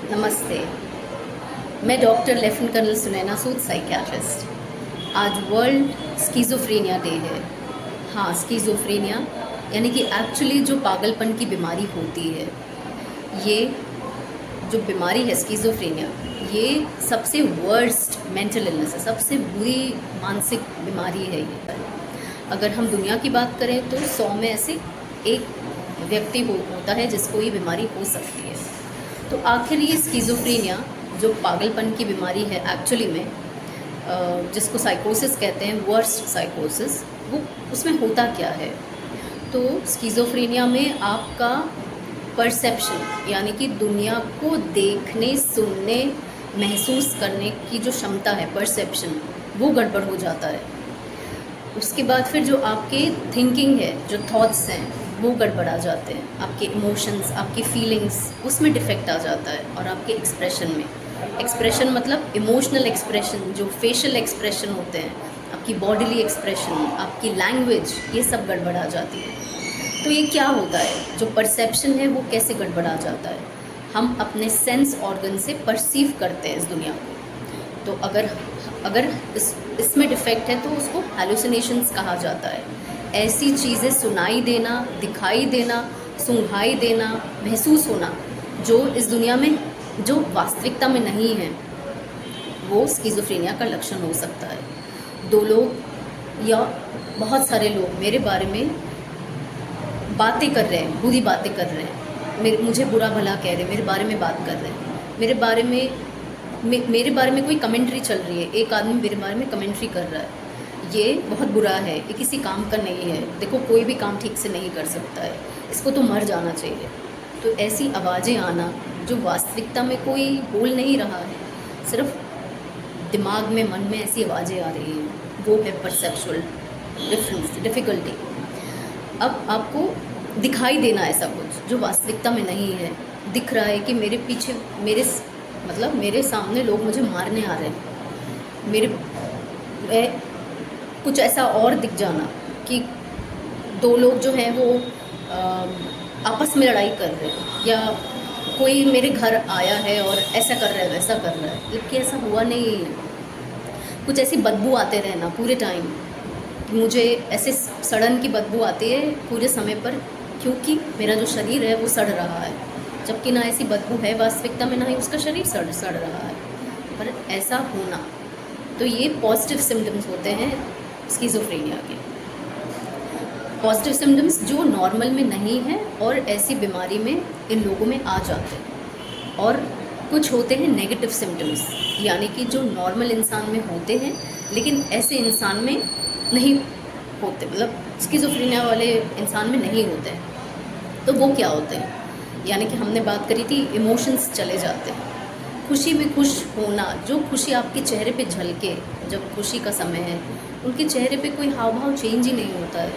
नमस्ते। मैं doctor lieutenant colonel Sunaina सूद, psychiatrist. आज वर्ल्ड स्किज़ोफ्रेनिया डे है। हाँ, स्किज़ोफ्रेनिया यानी कि एक्चुअली जो पागलपन की बीमारी होती है, ये जो बीमारी है स्किज़ोफ्रेनिया, ये सबसे वर्स्ट मेंटल इलनेस है, सबसे बुरी मानसिक बीमारी है ये। अगर हम दुनिया की बात करें तो 100 में ऐसे एक व्यक्ति होता है जिसको ये बीमारी हो सकती है। तो आखिर ये स्किज़ोफ्रेनिया जो पागलपन की बीमारी है एक्चुअली में, जिसको साइकोसिस कहते हैं, वर्स्ट साइकोसिस, वो उसमें होता क्या है? तो स्किज़ोफ्रेनिया में आपका परसेप्शन यानी कि दुनिया को देखने, सुनने, महसूस करने की जो क्षमता है, परसेप्शन, वो गड़बड़ हो जाता है। उसके बाद फिर जो आपके थिंकिंग है, जो थॉट्स हैं, वो गड़बड़ा जाते हैं। आपके इमोशंस, आपकी फीलिंग्स, उसमें डिफेक्ट आ जाता है। और आपके एक्सप्रेशन में, एक्सप्रेशन मतलब इमोशनल एक्सप्रेशन, जो फेशियल एक्सप्रेशन होते हैं, आपकी बॉडीली एक्सप्रेशन, आपकी लैंग्वेज, ये सब गड़बड़ा जाती है। तो ये क्या होता है? जो परसेप्शन है वो कैसे गड़बड़ा जाता है? हम अपने सेंस ऑर्गन से परसीव करते हैं इस दुनिया को। तो अगर अगर इसमें डिफेक्ट है तो उसको हैलुसिनेशंस कहा जाता है। ऐसी चीज़ें सुनाई देना, दिखाई देना, सूंघाई देना, महसूस होना जो इस दुनिया में, जो वास्तविकता में नहीं है, वो स्किज़ोफ्रेनिया का लक्षण हो सकता है। 2 लोग या बहुत सारे लोग मेरे बारे में बातें कर रहे हैं, बुरी बातें कर रहे हैं, मुझे बुरा भला कह रहे हैं, मेरे बारे में बात कर रहे हैं, मेरे बारे में कोई कमेंट्री चल रही है, एक आदमी मेरे बारे में कमेंट्री कर रहा है, ये बहुत बुरा है, ये किसी काम का नहीं है, देखो कोई भी काम ठीक से नहीं कर सकता है, इसको तो मर जाना चाहिए। तो ऐसी आवाज़ें आना जो वास्तविकता में कोई बोल नहीं रहा है, सिर्फ दिमाग में, मन में ऐसी आवाज़ें आ रही हैं, वो है परसेप्चुअल डिफ़िकल्टी। अब आपको दिखाई देना ऐसा कुछ जो वास्तविकता में नहीं है, दिख रहा है कि मेरे पीछे, मेरे सामने लोग मुझे मारने आ रहे हैं, कुछ ऐसा और दिख जाना कि 2 लोग जो हैं वो आपस में लड़ाई कर रहे हैं, या कोई मेरे घर आया है और ऐसा कर रहा है, वैसा कर रहा है, जबकि ऐसा हुआ नहीं है। कुछ ऐसी बदबू आते रहना पूरे टाइम, मुझे ऐसे सड़न की बदबू आती है पूरे समय पर, क्योंकि मेरा जो शरीर है वो सड़ रहा है, जबकि ना ऐसी बदबू है वास्तविकता में, ना ही उसका शरीर सड़ रहा है, पर ऐसा होना। तो ये पॉजिटिव सिम्टम्स होते हैं स्किज़ोफ्रेनिया के। पॉजिटिव सिम्टम्स जो नॉर्मल में नहीं है और ऐसी बीमारी में इन लोगों में आ जाते हैं। और कुछ होते हैं नेगेटिव सिम्टम्स, यानी कि जो नॉर्मल इंसान में होते हैं लेकिन ऐसे इंसान में नहीं होते, मतलब स्किज़ोफ्रेनिया वाले इंसान में नहीं होते हैं। तो वो क्या होते हैं? यानी कि हमने बात करी थी, इमोशंस चले जाते हैं। खुशी में खुश होना, जो खुशी आपके चेहरे पे झलके, जब खुशी का समय है, उनके चेहरे पे कोई हाव भाव चेंज ही नहीं होता है,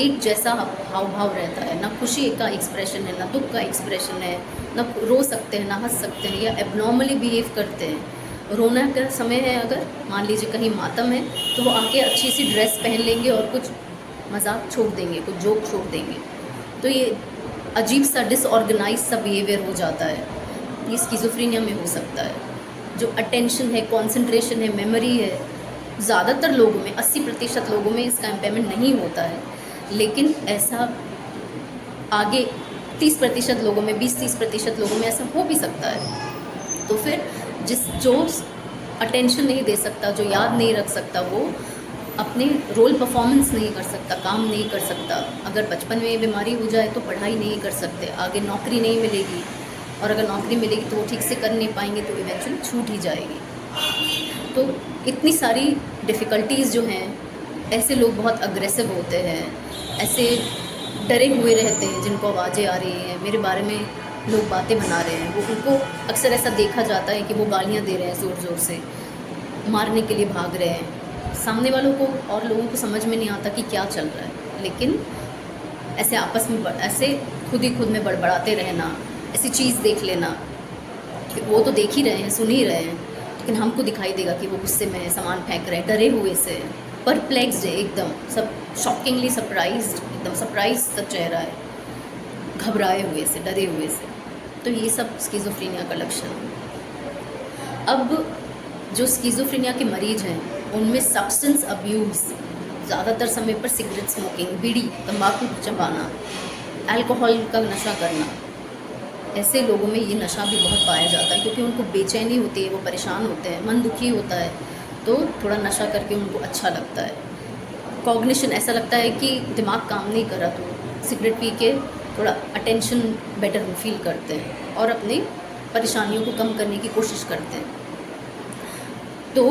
एक जैसा हाव भाव रहता है, ना खुशी का एक्सप्रेशन है, ना दुख का एक्सप्रेशन है, ना रो सकते हैं, ना हंस सकते हैं, या एबनॉर्मली बिहेव करते हैं। रोना का समय है, अगर मान लीजिए कहीं मातम है, तो वो आके अच्छी सी ड्रेस पहन लेंगे और कुछ मजाक छोड़ देंगे, कुछ जोक छोड़ देंगे। तो ये अजीब सा डिसऑर्गेनाइज सा बिहेवियर हो जाता है, ये स्किज़ोफ्रेनिया में हो सकता है। जो अटेंशन है, कंसंट्रेशन है, मेमोरी है, ज़्यादातर लोगों में, 80% लोगों में इसका इम्पेयरमेंट नहीं होता है, लेकिन ऐसा आगे 30% लोगों में, 20-30% लोगों में ऐसा हो भी सकता है। तो फिर जो अटेंशन नहीं दे सकता, जो याद नहीं रख सकता, वो अपने रोल परफॉर्मेंस नहीं कर सकता, काम नहीं कर सकता। अगर बचपन में ये बीमारी हो जाए तो पढ़ाई नहीं कर सकते, आगे नौकरी नहीं मिलेगी, और अगर नौकरी मिलेगी तो वो ठीक से कर नहीं पाएंगे, तो इवेंचुअली छूट ही जाएगी। तो इतनी सारी डिफ़िकल्टीज़ जो हैं, ऐसे लोग बहुत अग्रेसिव होते हैं, ऐसे डरे हुए रहते हैं, जिनको आवाज़ें आ रही हैं, मेरे बारे में लोग बातें बना रहे हैं, वो उनको अक्सर ऐसा देखा जाता है कि वो गालियाँ दे रहे हैं, ज़ोर ज़ोर से मारने के लिए भाग रहे हैं। सामने वालों को और लोगों को समझ में नहीं आता कि क्या चल रहा है, लेकिन ऐसे आपस में ऐसे खुद में बड़बड़ाते रहना, ऐसी चीज़ देख लेना कि वो तो देख ही रहे हैं, सुन ही रहे हैं, लेकिन हमको दिखाई देगा कि वो गुस्से में है, सामान फेंक रहे हैं, डरे हुए से, परप्लेक्स्ड है एकदम, सब शॉकिंगली सरप्राइज्ड, एकदम सरप्राइज सा चेहरा है, घबराए हुए से, डरे हुए से। तो ये सब स्किज़ोफ्रेनिया का लक्षण है। अब जो स्किज़ोफ्रेनिया के मरीज हैं उनमें सब्सटेंस अब्यूज़, ज़्यादातर समय पर सिगरेट स्मोकिंग, बीड़ी, तंबाकू चबाना, अल्कोहल का नशा करना, ऐसे लोगों में ये नशा भी बहुत पाया जाता है क्योंकि उनको बेचैनी होती है, वो परेशान होते हैं, मन दुखी होता है, तो थोड़ा नशा करके उनको अच्छा लगता है। कॉग्निशन, ऐसा लगता है कि दिमाग काम नहीं कर रहा, तो सिगरेट पी के थोड़ा अटेंशन बेटर फील करते हैं और अपनी परेशानियों को कम करने की कोशिश करते हैं। तो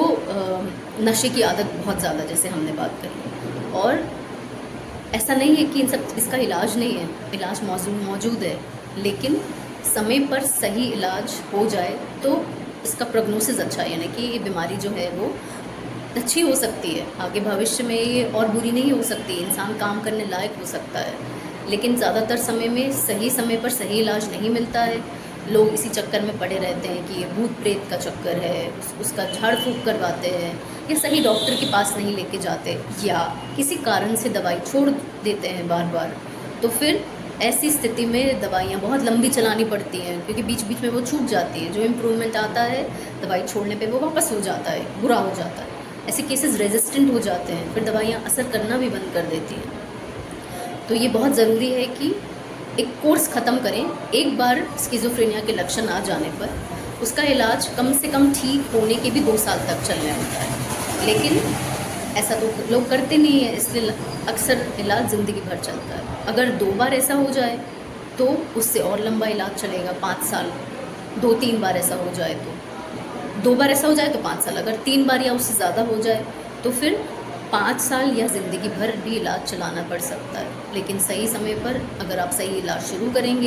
नशे की आदत बहुत ज़्यादा, जैसे हमने बात करी, और ऐसा नहीं है कि इसका इलाज नहीं है, इलाज मौजूद है, लेकिन समय पर सही इलाज हो जाए तो इसका प्रोग्नोसिस अच्छा है, यानी कि ये बीमारी जो है वो अच्छी हो सकती है, आगे भविष्य में ये और बुरी नहीं हो सकती, इंसान काम करने लायक हो सकता है। लेकिन ज़्यादातर समय में सही समय पर सही इलाज नहीं मिलता है। लोग इसी चक्कर में पड़े रहते हैं कि ये भूत प्रेत का चक्कर है, उसका झाड़ फूँक करवाते हैं, या सही डॉक्टर के पास नहीं लेके जाते, या किसी कारण से दवाई छोड़ देते हैं बार बार। तो फिर ऐसी स्थिति में दवाइयाँ बहुत लंबी चलानी पड़ती हैं क्योंकि बीच बीच में वो छूट जाती है। जो इम्प्रूवमेंट आता है दवाई छोड़ने पे वो वापस हो जाता है, बुरा हो जाता है। ऐसे केसेस रेजिस्टेंट हो जाते हैं, फिर दवाइयाँ असर करना भी बंद कर देती हैं। तो ये बहुत ज़रूरी है कि एक कोर्स ख़त्म करें। एक बार स्किज़ोफ्रेनिया के लक्षण आ जाने पर उसका इलाज कम से कम ठीक होने के भी 2 साल तक चलने होता है, लेकिन ऐसा तो लोग करते नहीं हैं, इसलिए अक्सर इलाज ज़िंदगी भर चलता है। अगर 2 बार ऐसा हो जाए तो उससे और लंबा इलाज चलेगा, 5 साल। 2-3 बार ऐसा हो जाए तो 2 बार ऐसा हो जाए तो 5 साल, अगर 3 बार या उससे ज़्यादा हो जाए तो फिर 5 साल या ज़िंदगी भर भी इलाज चलाना पड़ सकता है। लेकिन सही समय पर अगर आप सही इलाज शुरू करेंगे,